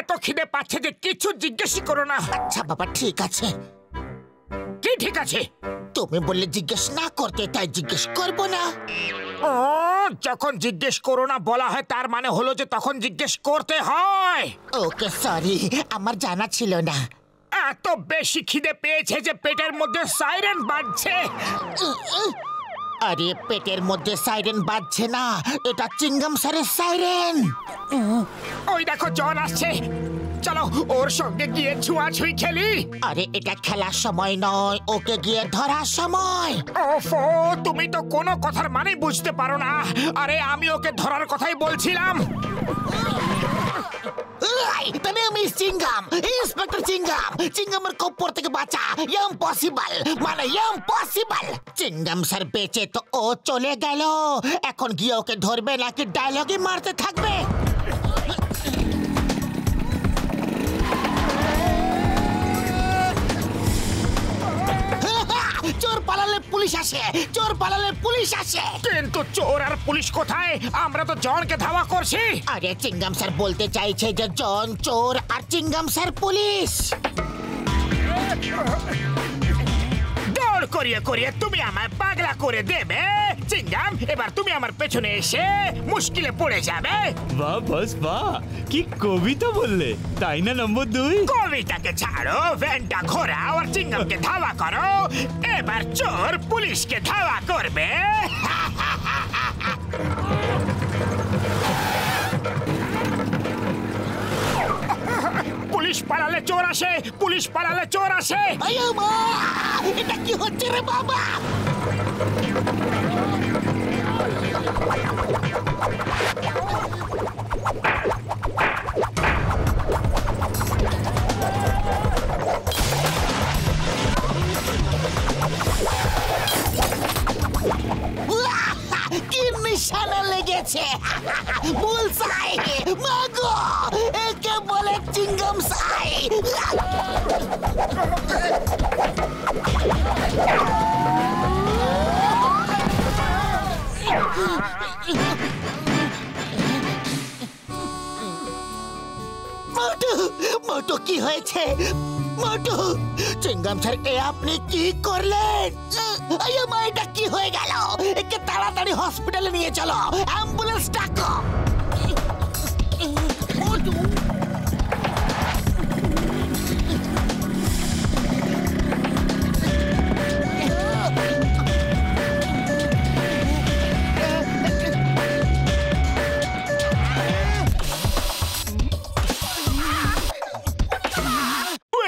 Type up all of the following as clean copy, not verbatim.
এত খিদে পাচ্ছে যে কিছু জিজ্ঞেসই করো না। আচ্ছা বাবা ঠিক আছে। কি ঠিক আছে? তুমি বললে জিজ্ঞেস না করতে, তাই জিজ্ঞেস করব না। ও, যখন জিজ্ঞেস করো না বলা হয় তার মানে হলো যে তখন জিজ্ঞেস করতে হয়। ওকে সরি, আমার জানা ছিল না। এত বেশি খিদে পেয়েছে যে পেটের মধ্যে সাইরেন বাজছে। আরে পেটের মধ্যে সাইরেন বাজছে না, এটা চিংগাম স্যারের সাইরেন। ওই দেখো জন আসছে, চলো ওর সঙ্গে গিয়ে ছুঁয়াছুঁই খেলি। আরে এটা খেলার সময় নয়, ওকে গিয়ে ধরার সময়। ওফো, তুমি তো কোনো কথার মানে বুঝতে পারো না। আরে আমি ওকে ধরার কথাই বলছিলাম। তবে আমি চিংগাম, ইন্সপেক্টর চিংগাম। চিংগামের কপ্পর থেকে বাঁচা ইম্পসিবল, মানে ইম্পসিবল। চিংগাম স্যার বেঁচে তো ও চলে গেল, এখন গিয়ে ওকে ধরবে নাকি ডায়লগই মারতে থাকবে? চোর পালালে পুলিশ আসে, চোর পালালে পুলিশ আসে। কিন্তু চোর আর পুলিশ কোথায়? আমরা তো জনকে ধাওয়া করছি। আরে চিংগাম স্যার বলতে চাইছে যে জন চোর আর চিংগাম স্যার পুলিশ। দৌড় করিয়ে করিয়ে তুমি আমায় পাগলা করে দেবে চিংগাম। এবার তুমি আমার পেছনে এসে মুশকিলে পড়ে যাবে। বাহ বস বাহ, কি কবিতা বললে, তাই না নম্বর 2? কবিতাকে ছাড়ো, ভ্যানটা ঘোরাও আর চিংগামকে ধাওয়া করো। এবার চোর পুলিশকে ধাওয়া করবে। পুলিশ পালালে চোর আসে, পুলিশ পালালে চোর আসে। এটা কি হচ্ছে রে বাবা? কি নিশানা লেগেছে! বুলসাই! মাগো! একে বলে চিংগাম সাই! মোটু! মোটু কি হয়েছে? মোটু! চিংগাম স্যার, এ আপনি কি করলেন? মা, এটা কি হয়ে গেল? একে তাড়াতাড়ি হসপিটালে নিয়ে চলো, অ্যাম্বুলেন্স ডাকো।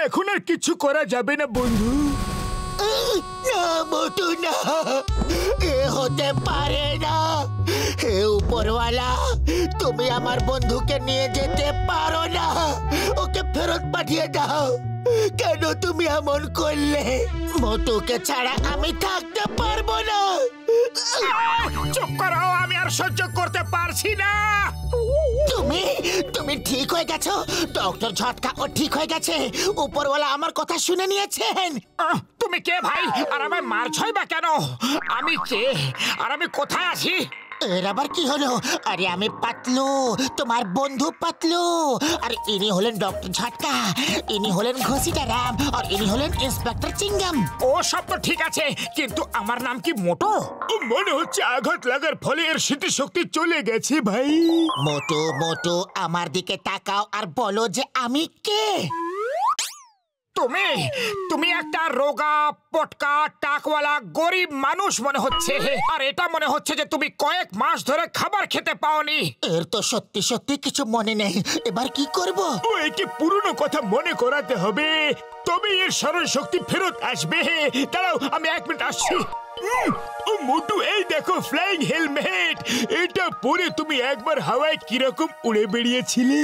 এখন আর কিছু করা যাবে না বন্ধু। না মোটু না, এ হতে পারে না। হে উপরওয়ালা, তুমি আমার বন্ধুকে নিয়ে যেতে পারো না, ওকে ফেরত পাঠিয়ে দাও। কেন তুমি এমন করলে? মোটুকে ছাড়া আমি থাকতে পারবো না। চুপ করো, আমি আর সহ্য করতে পারছি না। তুমি তুমি ঠিক হয়ে গেছো? ডক্টর ঝটকা ও ঠিক হয়ে গেছে, উপরওয়ালা আমার কথা শুনে নিয়েছেন। তুমি কে ভাই, আর আমায় মারছই বা কেন? আমি কে আর আমি কোথায় আছি? এর আবার কি হলো? আরে আমি পাতলু, তোমার বন্ধু পাতলু। আর ইনি হলেন ডক্টর ঝটকা, ইনি হলেন ঘসিটা রাম, আর ইনি হলেন ইন্সপেক্টর চিংগাম। ও সব তো ঠিক আছে, কিন্তু আমার নাম কি মোটো? মনে হচ্ছে আঘাত লাগার ফলে এর স্মৃতিশক্তি চলে গেছে ভাই। মোটু মোটু, আমার দিকে তাকাও আর বলো যে আমি কে। তুমি তুমি একটা রোগা পটকা টাকওয়ালা গরিব মানুষ মনে হচ্ছে, আর এটা মনে হচ্ছে যে তুমি কয়েক মাস ধরে খাবার খেতে পাওনি। এর তো সত্যি সত্যি কিছু মনে নেই, এবার কি করব? ও একে পুরনো কথা মনে করাতে হবে, তবে এর স্মরণ শক্তি ফেরত আসবে। দাঁড়াও, আমি 1 মিনিট আসছি। ও মোটু, এই দেখো ফ্লাইং হেলমেট, এটা পরে তুমি একবার হাওয়ায় কিরকম উড়ে বেরিয়েছিলে।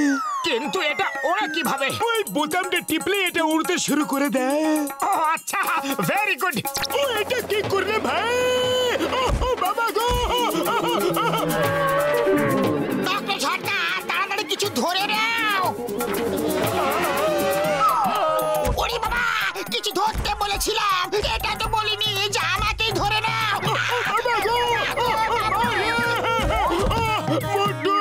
কিন্তু এটা ওরা কিভাবে? ওই বোতামটা টিপলে এটা উড়তে শুরু করে দেয়। ও আচ্ছা, ভেরি গুড। ও এটা কি করলে ভাই? ও বাবা গো! ডক্টর ঝটকা, তাড়াতাড়ি কিছু ধরে নাও। ওরে বাবা, কিছু ধরতে বলেছিলাম, এটা তো বলিনি যে আমাকেই ধরে নাও। মোটু,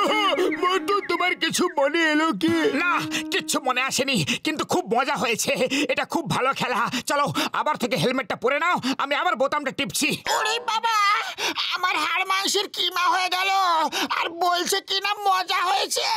মোটু, তোমার কিছু কিছু মনে এলো কি? না, কিচ্ছু মনে আসেনি, কিন্তু খুব মজা হয়েছে। এটা খুব ভালো খেলা। চলো আবার থেকে হেলমেটটা পরে নাও, আমি আবার বোতামটা টিপছি। ওরে বাবা, আমার হাড় মাংসের কিমা হয়ে গেল, আর বলছে কিনা মজা হয়েছে।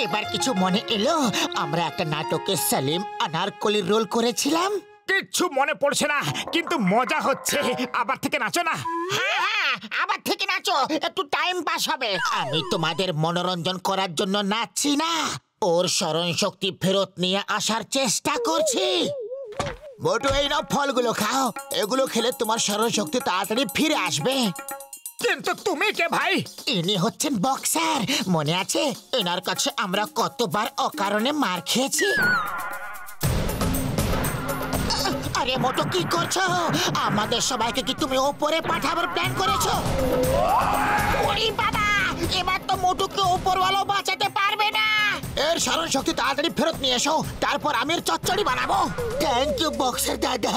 এবার কিছু মনে এলো? আমরা একটা নাটকে সেলিম আনারকলির রোল করেছিলাম। কিচ্ছু মনে পড়ছে না, কিন্তু মজা হচ্ছে। আবার থেকে নাচো না। হ্যাঁ, আবার থেকে নাচো, একটু টাইম পাস হবে। আমি তোমাদের মনোরঞ্জন করার জন্য নাচছি না, ওর স্মরণ শক্তি ফেরত নিয়ে আসার চেষ্টা করছি। মোটু, এই নাও ফলগুলো খাও, এগুলো খেলে তোমার স্মরণ শক্তি তাড়াতাড়ি ফিরে আসবে। কিন্তু তুমি কে ভাই? ইনি হচ্ছেন বক্সার, মনে আছে এনার কাছে আমরা কতবার অকারণে মার খেয়েছি। আরে মোটু, কি করছো? আমাদের সবাইকে কি তুমি ওপরে পাঠাবার প্ল্যান করেছো? ওরে বাবা, এবার তো মোটুকে ওপরওয়ালা বাঁচাতে পারবে না। এর স্মরণ শক্তি তাড়াতাড়ি ফেরত নিয়ে এসো, তারপর আমি এর চচ্চড়ি বানাবো। থ্যাংক ইউ বক্সার দাদা।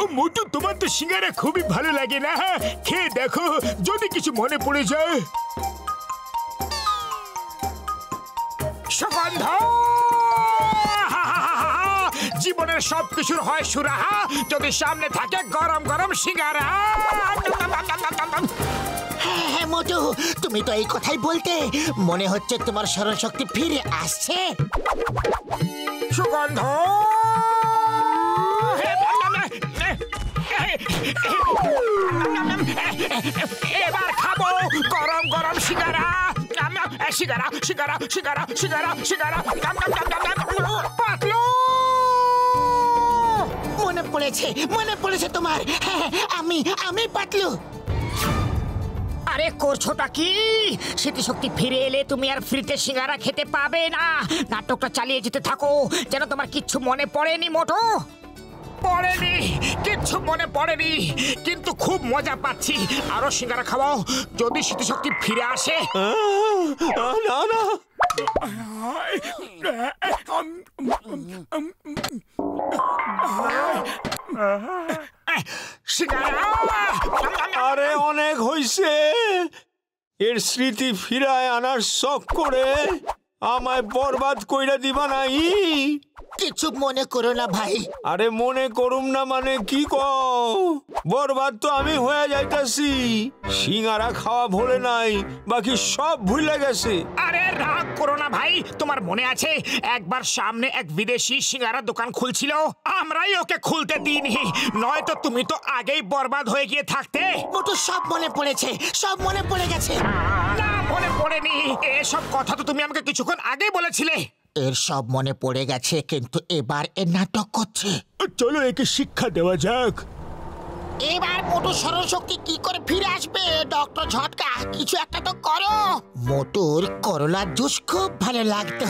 ও মোটু, তোমার তো সিঙ্গারা খুবই ভালো লাগে না? খেয়ে দেখো, যদি কিছু মনে পড়ে যায়। সুগন্ধ! জীবনের সব কিছুর হয় সুরাহা যদি সামনে থাকে গরম গরম সিঙ্গারা। হ্যাঁ মোটু, তুমি তো এই কথাই বলতে। মনে হচ্ছে তোমার স্মরণ শক্তি ফিরে আসছে। সুগন্ধ! এবার খাবো গরম গরম সিঙ্গারা। সিঙ্গারা সিঙ্গারা সিঙ্গারা সিঙ্গারা সিঙ্গারা। পাতলু! মনে পড়েছে তোমার? হ্যাঁ, আমি পাতলু। আরে করছোটা কি? স্মৃতিশক্তি ফিরে এলে তুমি আর ফ্রিতে সিঙ্গারা খেতে পাবে না। নাটকটা চালিয়ে যেতে থাকো, যেন তোমার কিচ্ছু মনে পড়েনি। মোটো পড়েনি, কিচ্ছু মনে পড়েনি, কিন্তু খুব মজা পাচ্ছি। আরো সিঙ্গারা খাওয়াও, যদি স্মৃতিশক্তি ফিরে আসে। না না, আরে অনেক হইছে। এর স্মৃতি ফিরায় আনার শখ করে আমায় বরবাদ কইরা দিবা নাই? কিছু মনে করো না ভাই। আরে মনে করুম না মানে কি কও? বরবাদ তো আমি হয়ে যাইতাছি। সিঙ্গারা খাওয়া ভুলে নাই, বাকি সব ভুলে গেছে। আরে রাগ করো না ভাই, তোমার মনে আছে একবার সামনে এক বিদেশি সিঙ্গারা দোকান খুলছিল, আমরাই ওকে খুলতে দিইনি, নয়তো তুমি তো আগেই বরবাদ হয়ে গিয়ে থাকতে। মোটু, সব মনে পড়েছে, সব মনে পড়ে গেছে। না, মনে পড়েনি। এসব কথা তো তুমি আমাকে কিছুক্ষণ আগেই বলেছিলে। এর সব মনে পড়ে গেছে, কিন্তু এবার এ নাটক করছে। চলো একে শিক্ষা দেওয়া যাক। এবার মোটু স্মরণ শক্তি কি করে ফিরে আসবে? ডক্টর ঝটকা, কিছু একটা তো করো। মোটুর করলার জুস খুব ভালো লাগতো,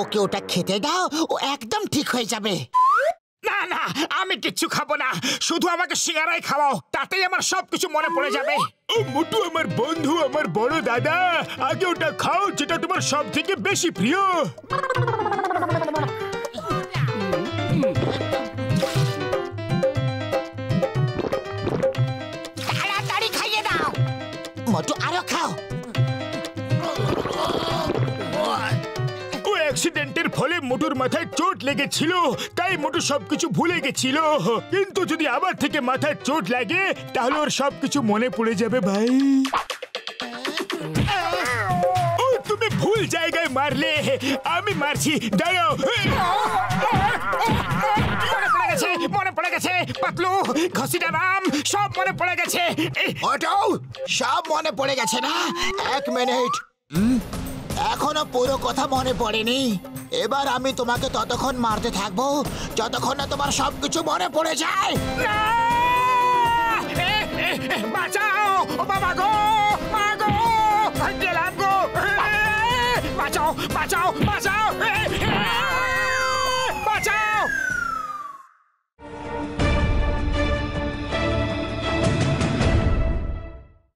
ওকে ওটা খেতে দাও, ও একদম ঠিক হয়ে যাবে। না না, আমি কিচ্ছু খাবো না, শুধু আমাকে সিঙ্গারাই খাওয়াও, তাতেই আমার সবকিছু মনে পড়ে যাবে। ও মোটু, আমার বন্ধু, আমার বড় দাদা, আগে ওটা খাও যেটা তোমার সব থেকে বেশি প্রিয়। তাড়াতাড়ি খাইয়ে দাও। মোটু, আরো খাও। অ্যাক্সিডেন্টের ফলে মোটুর মাথায় চোট লেগেছিল, তাই মোটু সবকিছু ভুলে গেছিল। কিন্তু যদি আবার থেকে মাথায় চোট লাগে তাহলে ওর সবকিছু মনে পড়ে যাবে ভাই। ও, তুমি ভুল জায়গায় মারলে, আমি মারছি, দাঁড়াও। মনে পড়ে গেছে পাতলু, ঘসিটা রাম, সব মনে পড়ে গেছে। মোটু, সব মনে পড়ে গেছে না? 1 মিনিট। এখনো পুরো কথা মনে পড়েনি। এবার আমি তোমাকে ততক্ষণ মারতে থাকবো যতক্ষণ না তোমার সবকিছু মনে পড়ে যায়। না! বাঁচাও ও বাবা গো, মা গো, গেলাম গো, বাঁচাও বাঁচাও বাঁচাও।